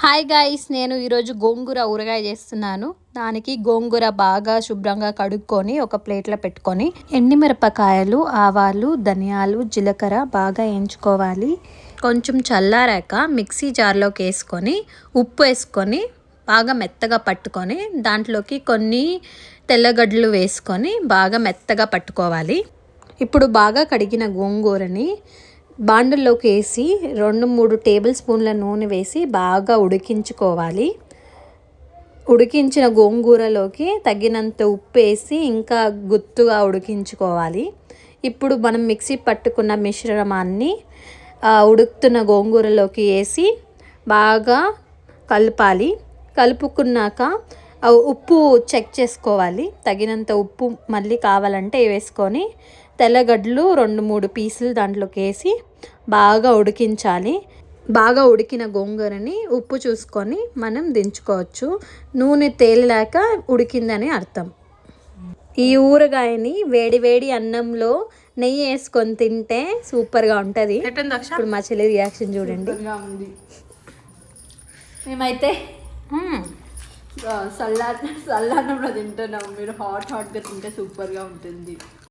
Hi guys, నేను ఈరోజు గోంగూర ఊరగాయ చేస్తున్నాను. దానికి గోంగూర బాగా శుభ్రంగా కడుక్కొని ఒక ప్లేట్లో పెట్టుకొని ఎండుమిరపకాయలు, ఆవాలు, ధనియాలు, జీలకర్ర బాగా వేయించుకోవాలి. కొంచెం చల్లారాక మిక్సీ జార్లోకి వేసుకొని ఉప్పు వేసుకొని బాగా మెత్తగా పట్టుకొని దాంట్లోకి కొన్ని తెల్లగడ్డలు వేసుకొని బాగా మెత్తగా పట్టుకోవాలి. ఇప్పుడు బాగా కడిగిన గోంగూరని బాండల్లోకి వేసి 2-3 టేబుల్ స్పూన్ల నూనె వేసి బాగా ఉడికించుకోవాలి. ఉడికించిన గోంగూరలోకి తగినంత ఉప్పు వేసి ఇంకా గుత్తుగా ఉడికించుకోవాలి. ఇప్పుడు మనం మిక్సీ పట్టుకున్న మిశ్రమాన్ని ఉడుకుతున్న గోంగూరలోకి వేసి బాగా కలపాలి. కలుపుకున్నాక ఉప్పు చెక్ చేసుకోవాలి. తగినంత ఉప్పు మళ్ళీ కావాలంటే వేసుకొని తెల్లగడ్డలు 2-3 పీసులు దాంట్లోకి వేసి బాగా ఉడికించాలి. బాగా ఉడికిన గోంగూరని ఉప్పు చూసుకొని మనం దించుకోవచ్చు. నూనె తేలిలాక ఉడికిందని అర్థం. ఈ ఊరగాయని వేడి అన్నంలో నెయ్యి వేసుకొని తింటే సూపర్గా ఉంటుంది. ఇప్పుడు మా చెల్లి రియాక్షన్ చూడండి. మేమైతే చల్లారంలో తింటున్నాం. మీరు హాట్గా తింటే సూపర్గా ఉంటుంది.